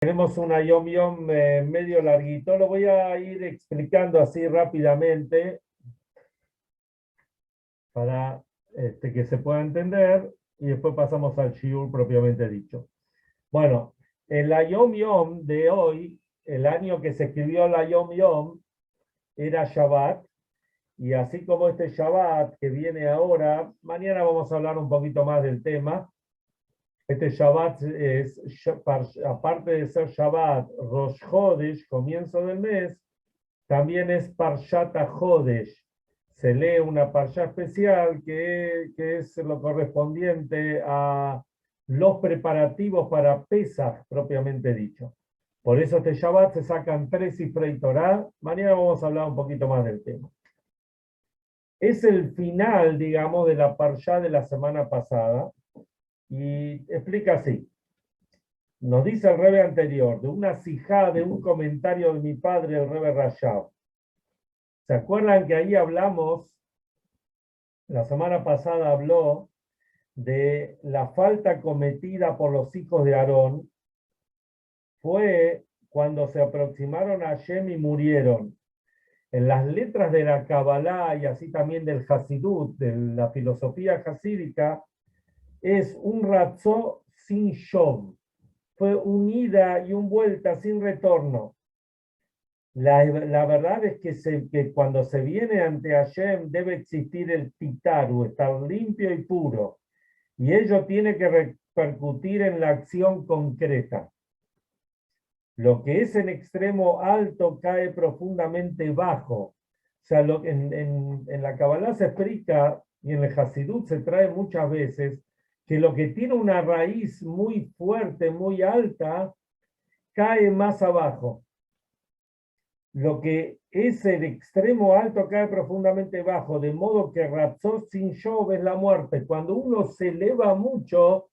Tenemos una Yom Yom medio larguito, lo voy a ir explicando así rápidamente para que se pueda entender y después pasamos al Shiur propiamente dicho. Bueno, en la Yom Yom de hoy, el año que se escribió la Yom Yom era Shabbat, y así como este Shabbat que viene ahora, mañana vamos a hablar un poquito más del tema. Este Shabbat es, aparte de ser Shabbat, Rosh Chodesh, comienzo del mes, también es Parshat HaJodesh. Se lee una parsha especial que es lo correspondiente a los preparativos para Pesach, propiamente dicho. Por eso este Shabbat se sacan 3 Sifrei Torah. Mañana vamos a hablar un poquito más del tema. Es el final, digamos, de la parsha de la semana pasada. Y explica así. Nos dice el Rebbe anterior, de una sijá, de un comentario de mi padre, el Rebbe Rashab. ¿Se acuerdan que ahí hablamos, la semana pasada habló de la falta cometida por los hijos de Aarón? Fue cuando se aproximaron a Hashem y murieron. En las letras de la Kabbalah y así también del Hasidut, de la filosofía hasídica, es un ratzó sin shov. Fue un ida y un vuelta sin retorno. La verdad es que cuando se viene ante Hashem debe existir el pitaru, estar limpio y puro. Y ello tiene que repercutir en la acción concreta. Lo que es en extremo alto cae profundamente bajo. O sea, en la Kabbalah se explica, y en el Hasidut se trae muchas veces, que lo que tiene una raíz muy fuerte, muy alta, cae más abajo. Lo que es el extremo alto cae profundamente bajo, de modo que Ratzot sin Shov es la muerte. Cuando uno se eleva mucho,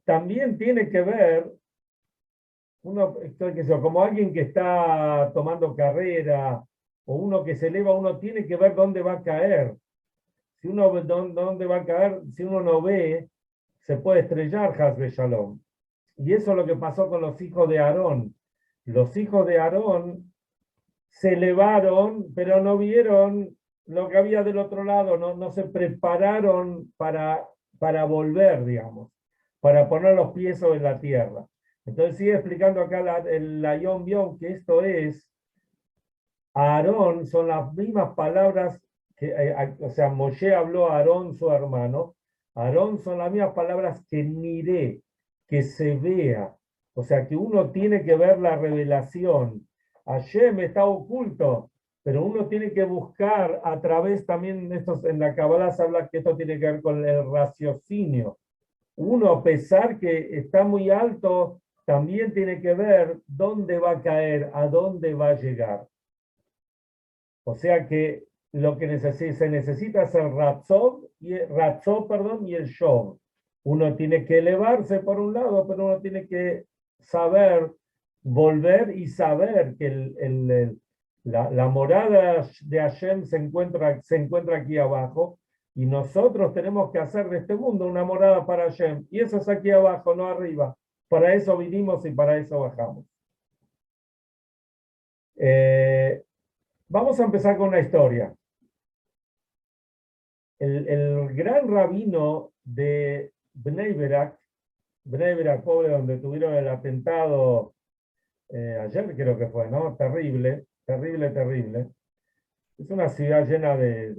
también tiene que ver, como alguien que está tomando carrera, o uno que se eleva, uno tiene que ver dónde va a caer. Si uno ve dónde va a caer, si uno no ve, se puede estrellar, Hasbe Shalom. Y eso es lo que pasó con los hijos de Aarón. Los hijos de Aarón se elevaron, pero no vieron lo que había del otro lado, no se prepararon para volver, digamos, para poner los pies sobre la tierra. Entonces sigue explicando acá la Yom Yom que esto es, Aarón son las mismas palabras que, o sea, Moshe habló a Aarón, su hermano. Aarón son las mismas palabras que niré, que se vea. O sea, que uno tiene que ver la revelación. Hashem está oculto, pero uno tiene que buscar a través también, en la Kabbalah se habla que esto tiene que ver con el raciocinio. Uno, a pesar que está muy alto, también tiene que ver dónde va a caer, a dónde va a llegar. O sea que lo que se necesita es el ratzó, y el shov. Uno tiene que elevarse por un lado, pero uno tiene que saber volver y saber que la morada de Hashem se encuentra aquí abajo, y nosotros tenemos que hacer de este mundo una morada para Hashem. Y eso es aquí abajo, no arriba. Para eso vinimos y para eso bajamos. Vamos a empezar con una historia. El gran rabino de Bnei Brak, pobre, donde tuvieron el atentado ayer, creo que fue, ¿no? Terrible, terrible, terrible. Es una ciudad llena de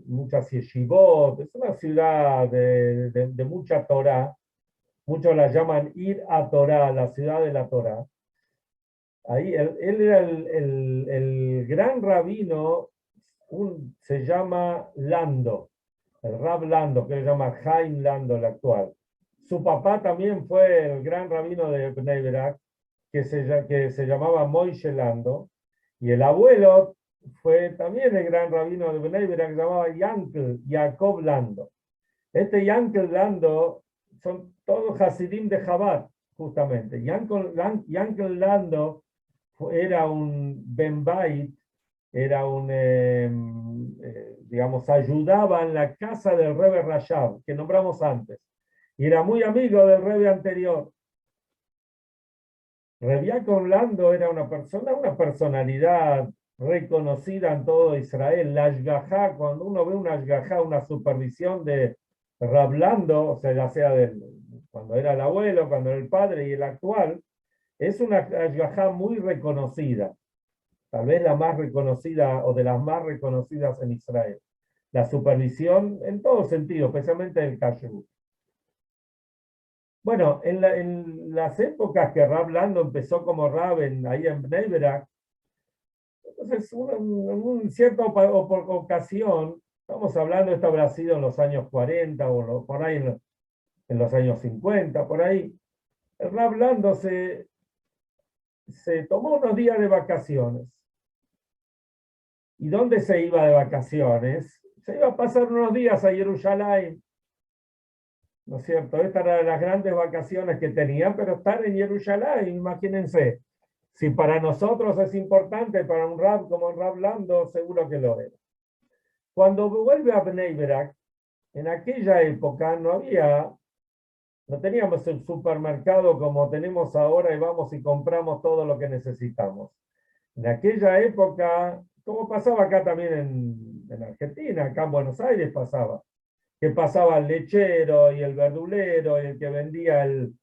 muchas yeshivot, es una ciudad de mucha Torah. Muchos la llaman Ir a Torah, la ciudad de la Torah. Ahí él era el gran rabino, se llama Lando, el Rab Lando, que se llama Chaim Lando, el actual. Su papá también fue el gran rabino de Bnei Brak, que se llamaba Moishe Lando, y el abuelo fue también el gran rabino de Bnei Brak, que se llamaba Yankel, Jacob Lando. Este Yankel Lando son todos Hasidim de Chabad, justamente. Yankel Lando era un Ben Bait, era digamos, ayudaba en la casa del Rebbe Rashab, que nombramos antes, y era muy amigo del Rebbe anterior. Rabbi Yaakov Lando era una personalidad reconocida en todo Israel. La Ashgajá, cuando uno ve una Ashgajá, una supervisión de Rab Lando, o sea, ya sea cuando era el abuelo, cuando era el padre y el actual, es una Ashgajá muy reconocida, tal vez la más reconocida o de las más reconocidas en Israel. La supervisión en todo sentido, especialmente en el kashrut. Bueno, en las épocas que Rab Lando empezó como Rab ahí en Bnei Brak, entonces en una cierta ocasión, estamos hablando, esto habrá sido en los años 40 o por ahí en los años 50, por ahí, el Rab Lando se tomó unos días de vacaciones. ¿Y dónde se iba de vacaciones? Se iba a pasar unos días a Jerusalén, ¿no es cierto? Estas eran las grandes vacaciones que tenían, pero estar en Jerusalén, imagínense. Si para nosotros es importante, para un rab como el Rab Lando, seguro que lo era. Cuando vuelve a Bnei Brak, en aquella época no teníamos el supermercado como tenemos ahora y vamos y compramos todo lo que necesitamos. En aquella época, como pasaba acá también en Argentina, acá en Buenos Aires pasaba, que pasaba el lechero y el verdulero y el que vendía el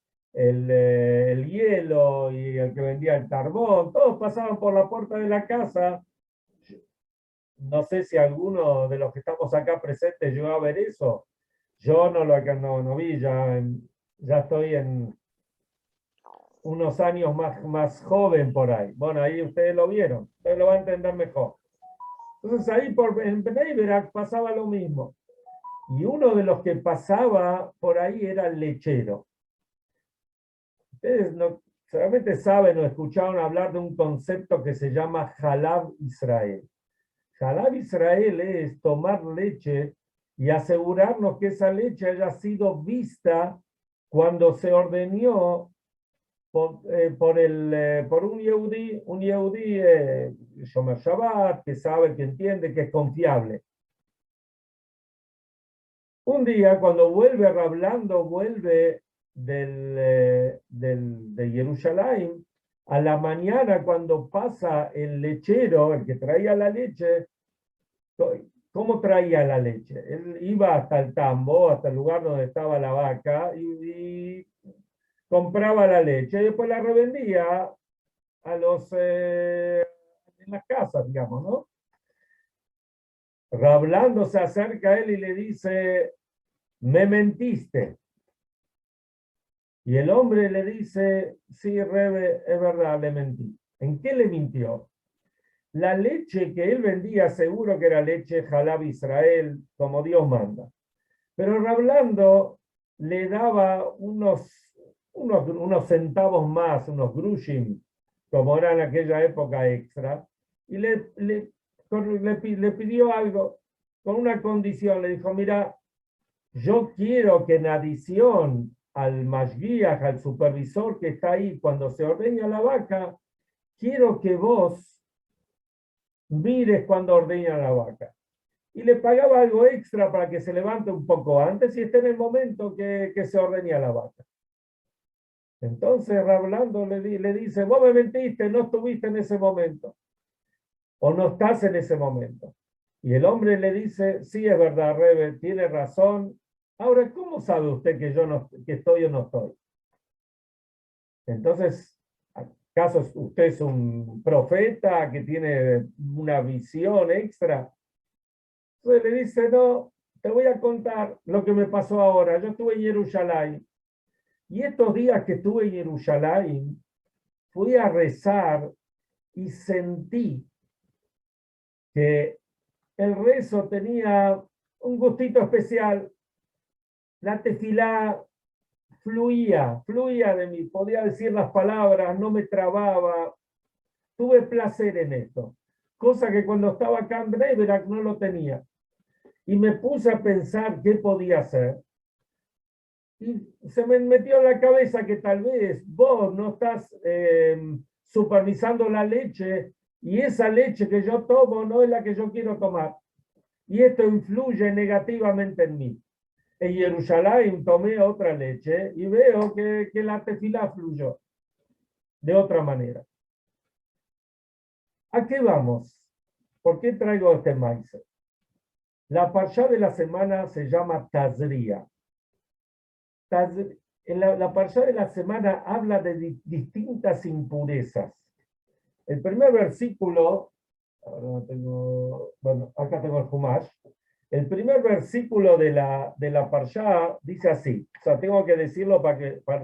hielo y el que vendía el carbón, todos pasaban por la puerta de la casa. No sé si alguno de los que estamos acá presentes llegó a ver eso. Yo no vi, ya estoy en unos años más joven por ahí. Bueno, ahí ustedes lo vieron, ustedes lo van a entender mejor. Entonces ahí en Bnei Brak pasaba lo mismo. Y uno de los que pasaba por ahí era el lechero. Ustedes no, seguramente saben o escucharon hablar de un concepto que se llama Halab Israel. Halab Israel es tomar leche y asegurarnos que esa leche haya sido vista cuando se ordenó por un Yehudí Shomer Shabbat, que sabe, que entiende, que es confiable. Un día, cuando vuelve Rab Lando, vuelve de Jerusalén, a la mañana cuando pasa el lechero, el que traía la leche, ¿cómo traía la leche? Él iba hasta el tambo, hasta el lugar donde estaba la vaca, y compraba la leche, y después la revendía en las casas, digamos, ¿no? Rab Lando se acerca a él y le dice, me mentiste. Y el hombre le dice, sí, Rebe, es verdad, le mentí. ¿En qué le mintió? La leche que él vendía seguro que era leche Halab Israel, como Dios manda. Pero Rab Lando le daba unos centavos más, unos grushim, como era en aquella época extra, y le pidió algo con una condición. Le dijo, mira, yo quiero que en adición al mashgiach, al supervisor que está ahí cuando se ordeña la vaca, quiero que vos mires cuando ordeña la vaca. Y le pagaba algo extra para que se levante un poco antes y esté en el momento que se ordeña la vaca. Entonces Rab Lando le dice, vos me mentiste, no estuviste en ese momento, o no estás en ese momento. Y el hombre le dice, sí, es verdad, Rebe, tiene razón. Ahora, ¿cómo sabe usted que yo que estoy o no estoy? Entonces, ¿acaso usted es un profeta que tiene una visión extra? Entonces le dice, no, te voy a contar lo que me pasó ahora. Yo estuve en Jerusalén y estos días que estuve en Jerusalén, fui a rezar y sentí que el rezo tenía un gustito especial. La tefilá fluía de mí, podía decir las palabras, no me trababa, tuve placer en esto, cosa que cuando estaba acá en Bnei Brak no lo tenía. Y me puse a pensar qué podía hacer. Y se me metió en la cabeza que tal vez vos no estás supervisando la leche y esa leche que yo tomo no es la que yo quiero tomar. Y esto influye negativamente en mí. En Jerusalén tomé otra leche y veo que la tefilá fluyó. de otra manera. ¿A qué vamos? ¿Por qué traigo este maíz? La parshá de la semana se llama Tazria. La parshá de la semana habla de distintas impurezas. El primer versículo, ahora no tengo, bueno, acá tengo el Humash. El primer versículo de la parshá dice así, o sea, tengo que decirlo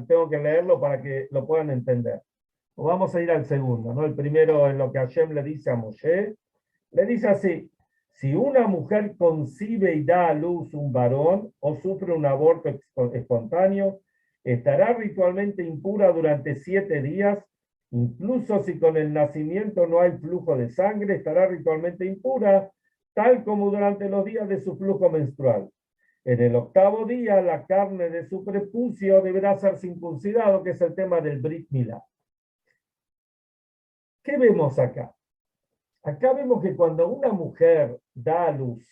tengo que leerlo para que lo puedan entender. Vamos a ir al segundo, ¿no? El primero es lo que Hashem le dice a Moshe. Le dice así, si una mujer concibe y da a luz un varón o sufre un aborto espontáneo, estará ritualmente impura durante 7 días, incluso si con el nacimiento no hay flujo de sangre, estará ritualmente impura, tal como durante los días de su flujo menstrual. En el 8º día, la carne de su prepucio deberá ser circuncidado, que es el tema del Brit Milá. ¿Qué vemos acá? Acá vemos que cuando una mujer da a luz,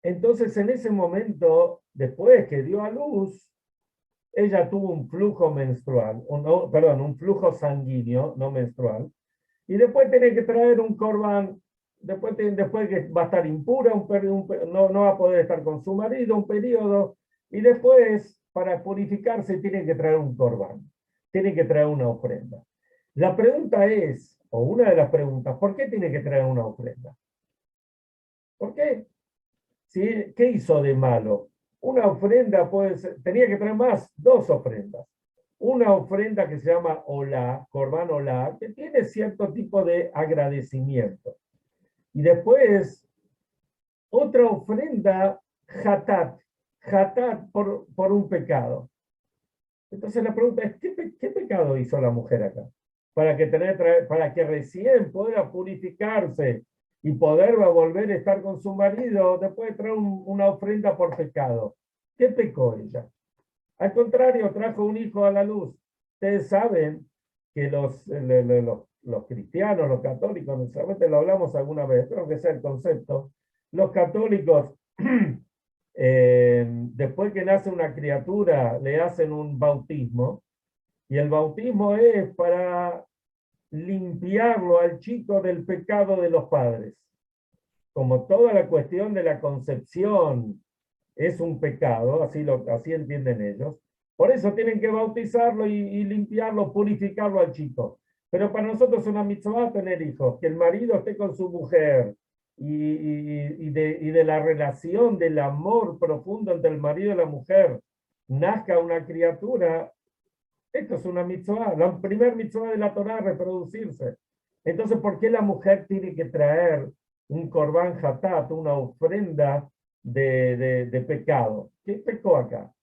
entonces en ese momento, después que dio a luz, ella tuvo un flujo menstrual, un flujo sanguíneo, no menstrual, y después tiene que traer un corbán, después que va a estar impura, no va a poder estar con su marido un periodo, y después, para purificarse, tiene que traer un corbán, tiene que traer una ofrenda. La pregunta es, o una de las preguntas, ¿por qué tiene que traer una ofrenda? ¿Por qué? ¿Sí? ¿Qué hizo de malo? Una ofrenda tenía que traer más, 2 ofrendas. Una ofrenda que se llama Olá, Corbán Olá, que tiene cierto tipo de agradecimiento. Y después, otra ofrenda, Hatat, por un pecado. Entonces la pregunta es, ¿qué pecado hizo la mujer acá? Para que recién pueda purificarse y poder volver a estar con su marido, después de traer una ofrenda por pecado. ¿Qué pecó ella? Al contrario, trajo un hijo a la luz. Ustedes saben que los cristianos, los católicos, necesariamente lo hablamos alguna vez, creo que sea el concepto, los católicos, después que nace una criatura, le hacen un bautismo, y el bautismo es para limpiarlo al chico del pecado de los padres. Como toda la cuestión de la concepción es un pecado, así entienden ellos, por eso tienen que bautizarlo y limpiarlo, purificarlo al chico. Pero para nosotros es una mitzvah tener hijos, que el marido esté con su mujer y de la relación, del amor profundo entre el marido y la mujer, nazca una criatura. Esto es una mitzvah, la primer mitzvah de la Torah, reproducirse. Entonces, ¿por qué la mujer tiene que traer un korban hatat, una ofrenda de pecado? ¿Qué pecó acá?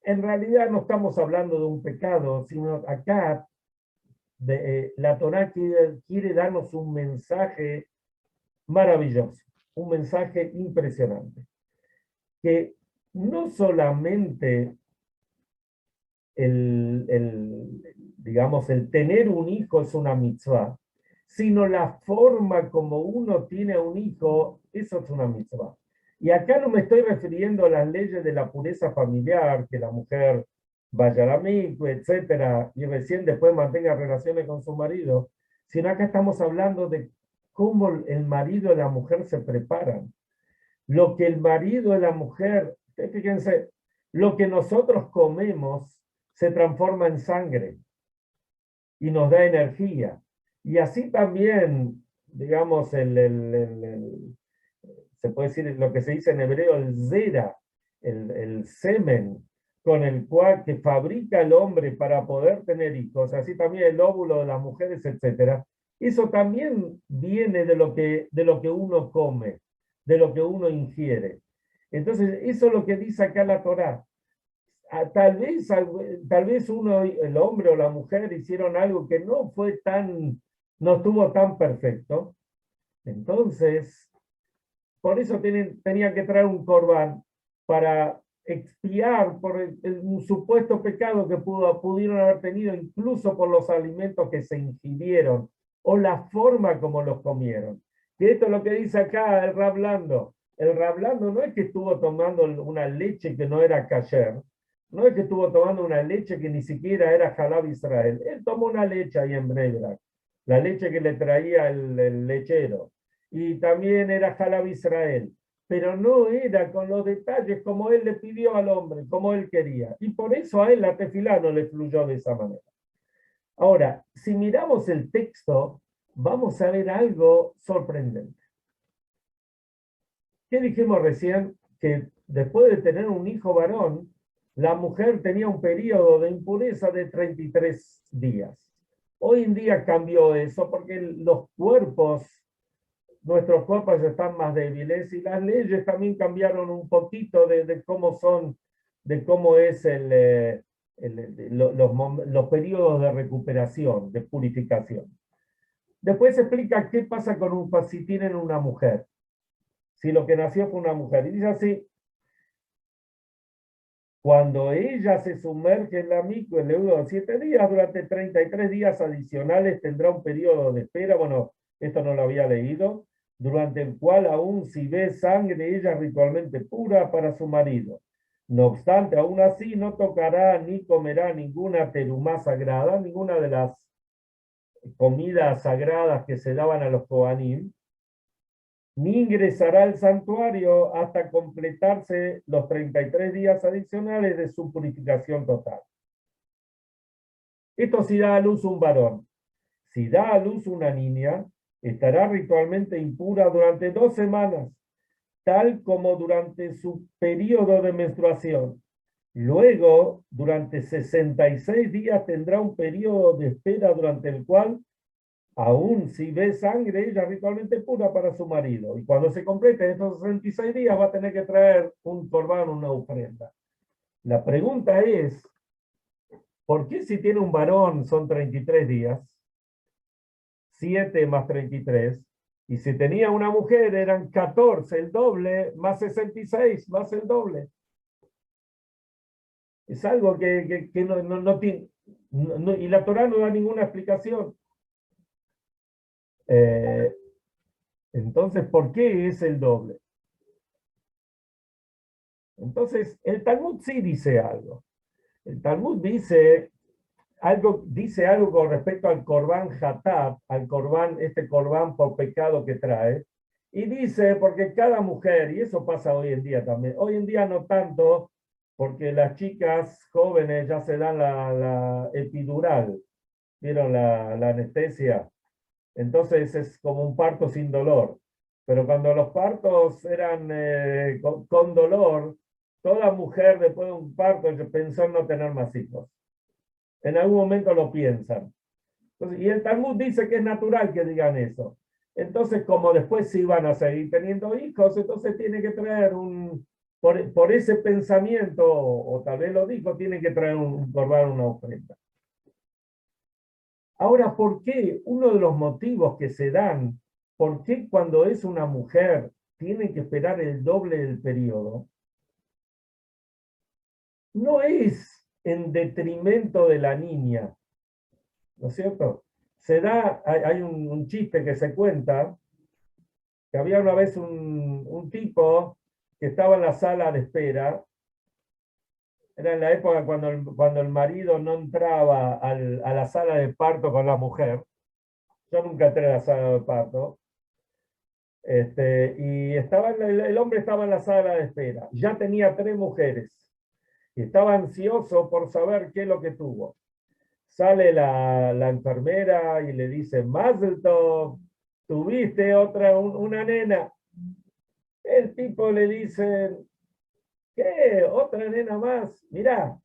En realidad no estamos hablando de un pecado, sino acá la Torah quiere darnos un mensaje maravilloso, un mensaje impresionante, que no solamente digamos, el tener un hijo es una mitzvah, sino la forma como uno tiene un hijo, eso es una mitzvah. Y acá no me estoy refiriendo a las leyes de la pureza familiar, que la mujer vaya a la mikve, etcétera, y recién después mantenga relaciones con su marido, sino acá estamos hablando de cómo el marido y la mujer se preparan. Lo que el marido y la mujer, fíjense, lo que nosotros comemos se transforma en sangre y nos da energía. Y así también, digamos, se puede decir lo que se dice en hebreo, el zera, el semen, con el cual que fabrica el hombre para poder tener hijos, así también el óvulo de las mujeres, etc. Eso también viene de lo que uno come, de lo que uno ingiere. Entonces, eso es lo que dice acá la Torá. Tal vez el hombre o la mujer hicieron algo que no estuvo tan perfecto. Entonces, por eso tenían que traer un corbán para expiar por un supuesto pecado que pudieron haber tenido, incluso por los alimentos que se ingirieron o la forma como los comieron. Que esto es lo que dice acá el Rablando. El Rablando no es que estuvo tomando una leche que no era kasher, No es que estuvo tomando una leche que ni siquiera era Jalab Israel. Él tomó una leche ahí en Bnei, la leche que le traía el lechero. Y también era Jalab Israel. Pero no era con los detalles como él le pidió al hombre, como él quería. Y por eso a él la tefilá no le fluyó de esa manera. Ahora, si miramos el texto, vamos a ver algo sorprendente. ¿Qué dijimos recién? Que después de tener un hijo varón, la mujer tenía un periodo de impureza de 33 días. Hoy en día cambió eso porque los cuerpos, nuestros cuerpos están más débiles y las leyes también cambiaron un poquito de cómo son, de cómo es los periodos de recuperación, de purificación. Después se explica qué pasa si tienen una mujer, si lo que nació fue una mujer. Y dice así: cuando ella se sumerge en la micro el leudo de 7 días, durante 33 días adicionales tendrá un periodo de espera, bueno, esto no lo había leído, durante el cual aún si ve sangre, ella es ritualmente pura para su marido. No obstante, aún así no tocará ni comerá ninguna terumá sagrada, ninguna de las comidas sagradas que se daban a los Kohanim, ni ingresará al santuario hasta completarse los 33 días adicionales de su purificación total. Esto si da a luz un varón. Si da a luz una niña, estará ritualmente impura durante 2 semanas, tal como durante su periodo de menstruación. Luego, durante 66 días tendrá un periodo de espera durante el cual, aún si ve sangre, ella es ritualmente pura para su marido. Y cuando se complete estos 66 días va a tener que traer un corbán, una ofrenda. La pregunta es, ¿por qué si tiene un varón son 33 días? 7 más 33. Y si tenía una mujer eran 14, el doble, más 66, más el doble. Es algo que no tiene, y la Torá no da ninguna explicación. Entonces, ¿por qué es el doble? Entonces, el Talmud sí dice algo. El Talmud dice algo con respecto al Corbán Hatab, al Corbán, este Corbán por pecado que trae, y dice, porque cada mujer, y eso pasa hoy en día también, hoy en día no tanto, porque las chicas jóvenes ya se dan la epidural, ¿vieron la anestesia? Entonces es como un parto sin dolor. Pero cuando los partos eran con dolor, toda mujer después de un parto pensó en no tener más hijos. En algún momento lo piensan. Entonces, y el Talmud dice que es natural que digan eso. Entonces, como después sí van a seguir teniendo hijos, entonces tiene que traer por ese pensamiento, o tal vez lo dijo, tiene que traer un corbán, una ofrenda. Ahora, ¿por qué? Uno de los motivos que se dan, ¿por qué cuando es una mujer tiene que esperar el doble del periodo? No es en detrimento de la niña, ¿no es cierto? Hay un chiste que se cuenta, que había una vez un tipo que estaba en la sala de espera, era en la época cuando el marido no entraba a la sala de parto con la mujer. Yo nunca entré a la sala de parto. Y el hombre estaba en la sala de espera. Ya tenía 3 mujeres. Y estaba ansioso por saber qué es lo que tuvo. Sale la enfermera y le dice: Mazel tov, tuviste una nena. El tipo le dice: ¿qué? ¿Otra nena más? Mirá,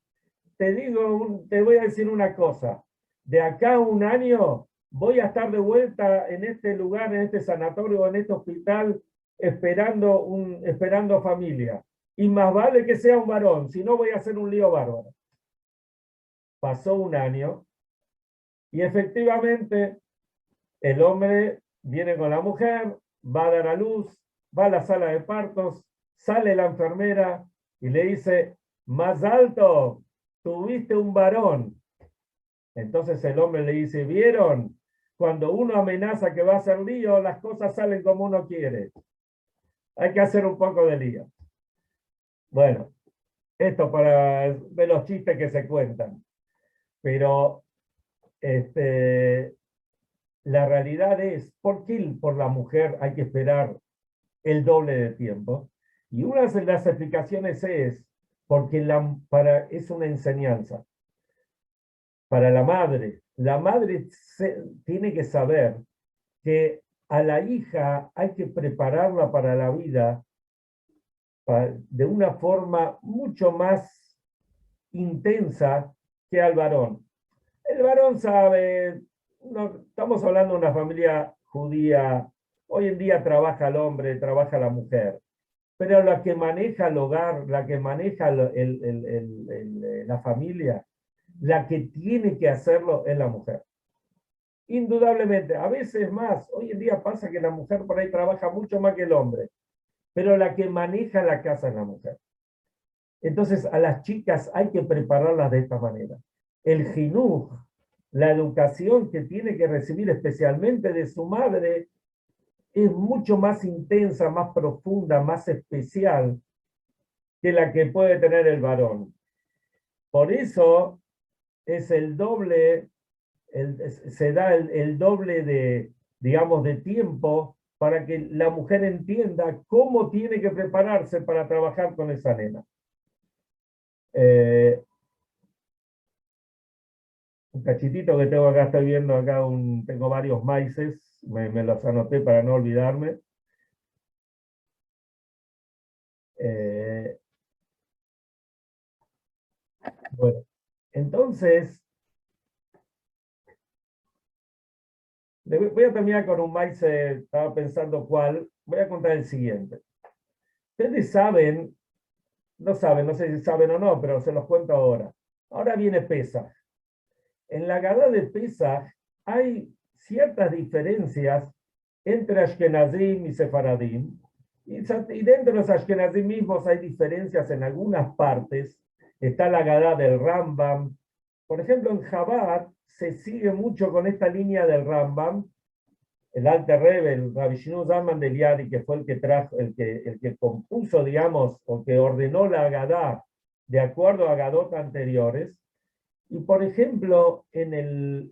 te voy a decir una cosa. De acá a un año voy a estar de vuelta en este lugar, en este sanatorio, en este hospital, esperando familia. Y más vale que sea un varón, si no voy a hacer un lío bárbaro. Pasó un año y efectivamente el hombre viene con la mujer, va a dar a luz, va a la sala de partos, sale la enfermera y le dice: más alto, tuviste un varón. Entonces el hombre le dice: ¿vieron? Cuando uno amenaza que va a hacer lío, las cosas salen como uno quiere. Hay que hacer un poco de lío. Bueno, Esto para de los chistes que se cuentan. Pero la realidad es, ¿por qué por la mujer hay que esperar el doble de tiempo? Y una de las explicaciones es porque es una enseñanza para la madre. La madre tiene que saber que a la hija hay que prepararla para la vida de una forma mucho más intensa que al varón. El varón sabe, no, estamos hablando de una familia judía, hoy en día trabaja el hombre, trabaja la mujer, pero la que maneja el hogar, la que maneja la familia, la que tiene que hacerlo es la mujer. Indudablemente, a veces más, hoy en día pasa que la mujer por ahí trabaja mucho más que el hombre, pero la que maneja la casa es la mujer. Entonces, a las chicas hay que prepararlas de esta manera. El jinuj, la educación que tiene que recibir especialmente de su madre, es mucho más intensa, más profunda, más especial que la que puede tener el varón. Por eso es el doble, se da el doble de, digamos, de tiempo para que la mujer entienda cómo tiene que prepararse para trabajar con esa nena. Un cachitito que tengo acá, estoy viendo acá, tengo varios maíces, me los anoté para no olvidarme. Bueno, entonces, voy a terminar con un maíz, estaba pensando cuál, voy a contar el siguiente. Ustedes saben, no saben, no sé si saben o no, pero se los cuento ahora. Ahora viene Pesaj. En la Gadá de Pesaj hay ciertas diferencias entre Ashkenazim y Sefaradim, y dentro de los Ashkenazim mismos hay diferencias en algunas partes. Está la Gadá del Rambam. Por ejemplo, en Chabad se sigue mucho con esta línea del Rambam. El Alter Rebbe, el Rabbi Shinu Zalman de Liadi, que fue el que compuso, digamos, o que ordenó la Gadá de acuerdo a Gadot anteriores. Y por ejemplo, en el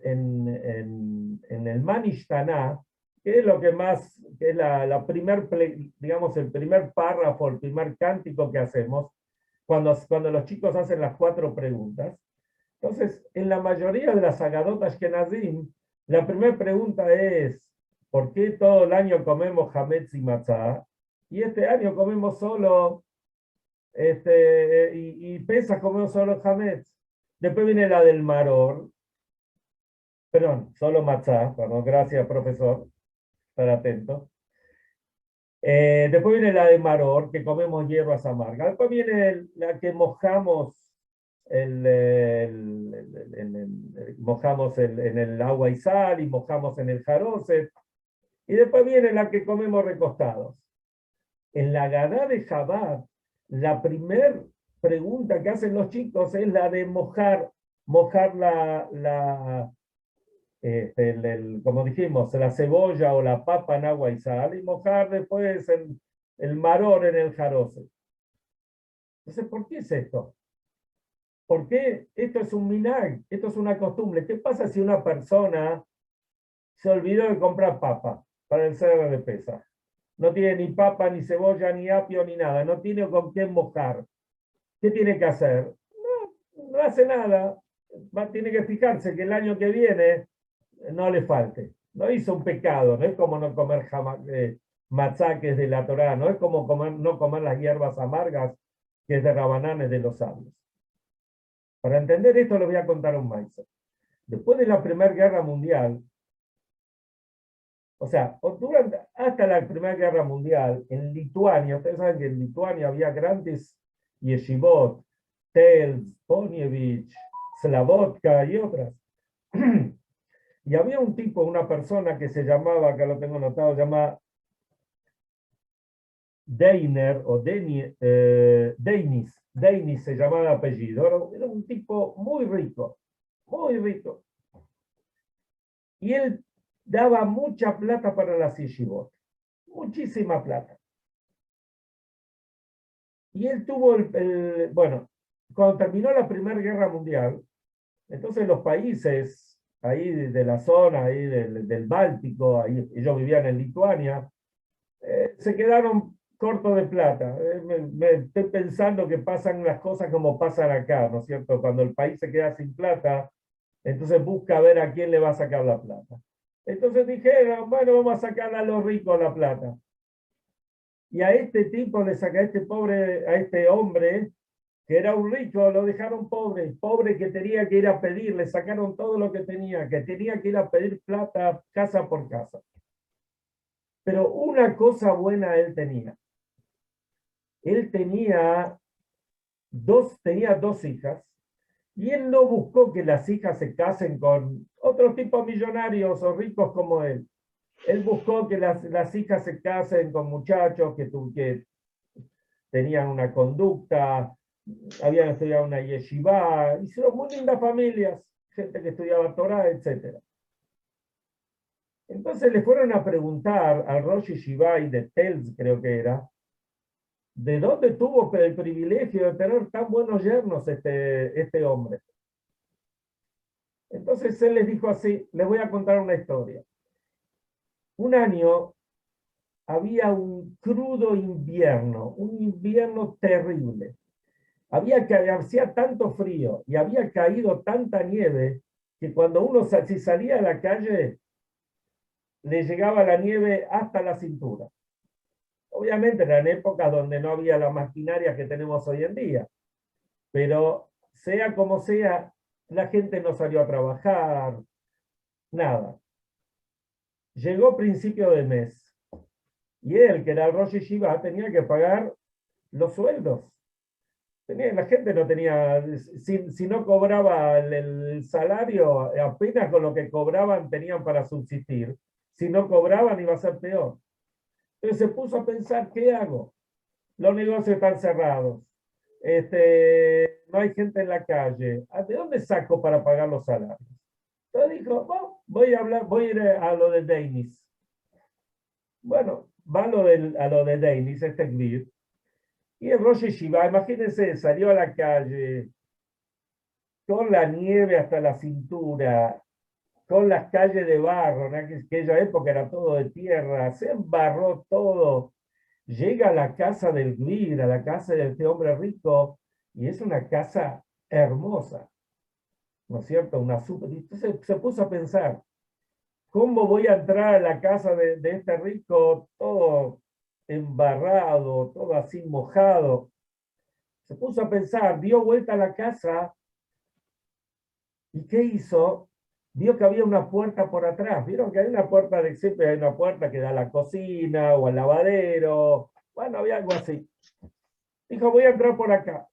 Manishtaná, que es lo que más, que es digamos, el primer párrafo, el primer cántico que hacemos, cuando los chicos hacen las 4 preguntas. Entonces, en la mayoría de las Agadot Ashkenazim, la primera pregunta es, ¿por qué todo el año comemos hametz y matzah? Y este año comemos solo, y Pesach comemos solo hametz. Después viene la del maror, perdón, solo matzah, perdón, gracias profesor, estar atento. Después viene la de maror, que comemos hierbas amargas. Después viene la que mojamos mojamos en el agua y sal y mojamos en el jaroset. Y después viene la que comemos recostados. En la Gadá de Chabad, la primera pregunta que hacen los chicos es la de mojar como dijimos, la cebolla o la papa en agua y sal, y mojar después el maror en el jaroset. Entonces, ¿por qué es esto? ¿Por qué esto es un minag? Esto es una costumbre. ¿Qué pasa si una persona se olvidó de comprar papa para el cierre de Pesaj? No tiene ni papa, ni cebolla, ni apio, ni nada. No tiene con qué mojar. ¿Qué tiene que hacer? No hace nada. Tiene que fijarse que el año que viene no le falte. No hizo un pecado. No es como no comer matzá, que es de la Torá. No es como no comer las hierbas amargas, que es de Rabananes de los sabios. Para entender esto, les voy a contar un maíz. Después de la Primera Guerra Mundial, o sea, hasta la Primera Guerra Mundial, en Lituania, ustedes saben que en Lituania había grandes yeshivot, Tels, Ponievich, Slavotka y otras. Y había un tipo, una persona que se llamaba, acá lo tengo anotado, se llama Deiner o Deinis se llamaba el apellido. Era un tipo muy rico, muy rico. Y él daba mucha plata para las yeshivot, muchísima plata. Y él tuvo bueno, cuando terminó la Primera Guerra Mundial, entonces los países ahí de la zona ahí del Báltico, ahí, ellos vivían en Lituania, se quedaron cortos de plata. Me estoy pensando que pasan las cosas como pasan acá, ¿no es cierto? Cuando el país se queda sin plata, entonces busca ver a quién le va a sacar la plata. Entonces dijeron, bueno, vamos a sacar a los ricos la plata. Y a este tipo le saca, a este pobre, a este hombre, que era un rico, lo dejaron pobre, pobre que tenía que ir a pedir, le sacaron todo lo que tenía que ir a pedir plata casa por casa. Pero una cosa buena él tenía. Él tenía dos hijas, y él no buscó que las hijas se casen con otros tipos millonarios o ricos como él. Él buscó que las hijas se casen con muchachos que tenían una conducta, habían estudiado una yeshiva, hicieron muy lindas familias, gente que estudiaba Torah, etc. Entonces le fueron a preguntar al Rosh Yeshiva y de Telz, creo que era, ¿de dónde tuvo el privilegio de tener tan buenos yernos este hombre? Entonces él les dijo así, les voy a contar una historia. Un año había un crudo invierno, un invierno terrible. Hacía tanto frío y había caído tanta nieve que cuando uno si salía a la calle le llegaba la nieve hasta la cintura. Obviamente eran épocas donde no había la maquinaria que tenemos hoy en día, pero sea como sea, la gente no salió a trabajar, nada. Llegó principio de mes y él, que era el Rosh Yeshiva, tenía que pagar los sueldos. La gente no tenía, si no cobraba el salario, apenas con lo que cobraban tenían para subsistir. Si no cobraban iba a ser peor. Entonces se puso a pensar, ¿qué hago? Los negocios están cerrados. No hay gente en la calle. ¿De dónde saco para pagar los salarios? Entonces dijo, bueno, voy a ir a lo de Deinis. Bueno, va a lo de Deinis, este Gvir. Y el Rosh Yeshiva, imagínense, salió a la calle con la nieve hasta la cintura, con las calles de barro, en aquella época era todo de tierra, se embarró todo. Llega a la casa del Gvir, a la casa de este hombre rico, y es una casa hermosa, ¿no es cierto? Entonces se puso a pensar, ¿cómo voy a entrar a la casa de este rico todo embarrado, todo así mojado? Se puso a pensar, dio vuelta a la casa, ¿y qué hizo? Vio que había una puerta por atrás. Vieron que hay una puerta siempre hay una puerta que da a la cocina o al lavadero. Bueno, había algo así. Dijo, voy a entrar por acá.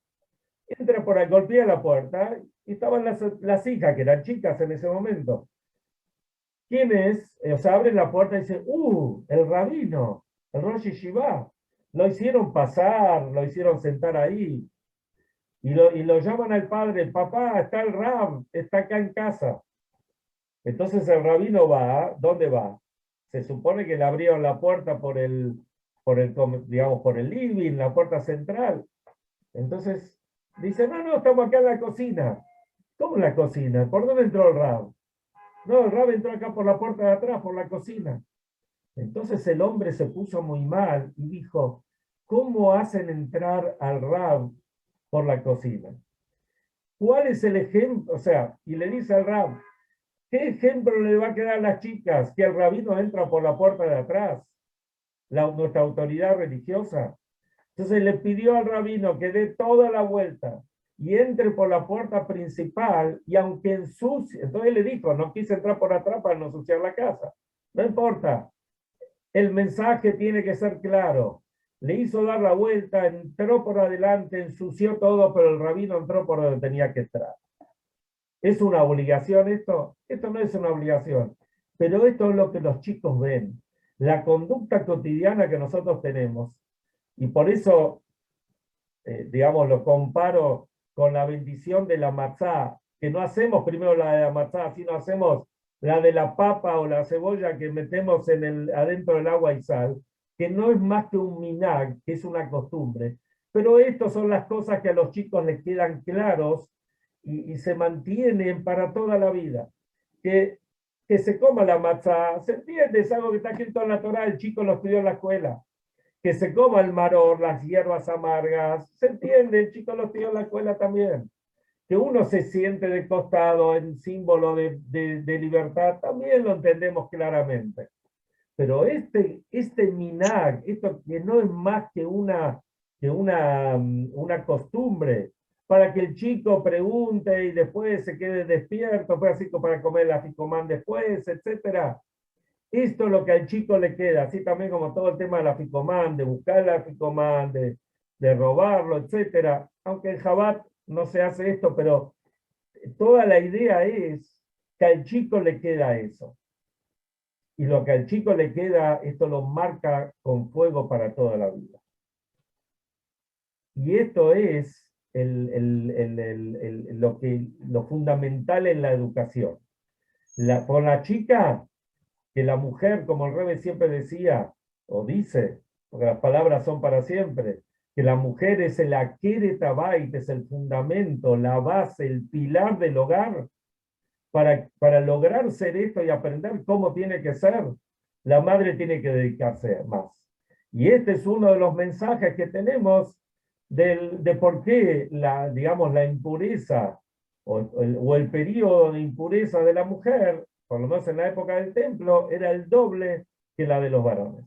Entra por ahí, golpea la puerta y estaban las hijas, que eran chicas en ese momento. ¿Quién es? O sea, abren la puerta y dicen, el rabino, el Rosh Yeshiva. Lo hicieron pasar, lo hicieron sentar ahí. Y lo llaman al padre, papá, está el Rab, está acá en casa. Entonces el rabino va, ¿dónde va? Se supone que le abrieron la puerta digamos, por el living, la puerta central. Entonces dice, no, estamos acá en la cocina. ¿Cómo en la cocina? ¿Por dónde entró el Rab? No, el Rab entró acá por la puerta de atrás, por la cocina. Entonces el hombre se puso muy mal y dijo, ¿cómo hacen entrar al Rab por la cocina? ¿Cuál es el ejemplo? O sea, y le dice al Rab, ¿qué ejemplo le va a quedar a las chicas que el rabino entra por la puerta de atrás? Nuestra autoridad religiosa. Entonces le pidió al rabino que dé toda la vuelta y entre por la puerta principal y aunque ensucie, entonces le dijo, no quise entrar por atrás para no ensuciar la casa. No importa, el mensaje tiene que ser claro. Le hizo dar la vuelta, entró por adelante, ensució todo, pero el rabino entró por donde tenía que entrar. ¿Es una obligación esto? Esto no es una obligación, pero esto es lo que los chicos ven, la conducta cotidiana que nosotros tenemos. Y por eso, digamos, lo comparo con la bendición de la matzá, que no hacemos primero la de la matzá, sino hacemos la de la papa o la cebolla que metemos adentro del agua y sal, que no es más que un minag, que es una costumbre. Pero estas son las cosas que a los chicos les quedan claros y se mantienen para toda la vida. Que se coma la matzá, se entiende, es algo que está escrito en la Torá, el chico lo estudió en la escuela. Que se coma el maror, las hierbas amargas, se entiende, el chico lo estudió en la escuela también. Que uno se siente de costado en símbolo de libertad, también lo entendemos claramente. Pero este minag, esto que no es más que una costumbre, para que el chico pregunte y después se quede despierto, pues así como para comer la ficomán después, etcétera. Esto es lo que al chico le queda, así también como todo el tema de la ficomán, de buscar la ficomán, de robarlo, etcétera. Aunque en Jabat no se hace esto, pero toda la idea es que al chico le queda eso. Y lo que al chico le queda, esto lo marca con fuego para toda la vida. Y esto es lo fundamental en la educación. Por la chica, que la mujer, como el Rebbe siempre decía, o dice, porque las palabras son para siempre, que la mujer es el akeret habayit, es el fundamento, la base, el pilar del hogar. Para lograr ser esto y aprender cómo tiene que ser, la madre tiene que dedicarse más. Y este es uno de los mensajes que tenemos de por qué digamos, la impureza o el periodo de impureza de la mujer, por lo menos en la época del templo, era el doble que la de los varones.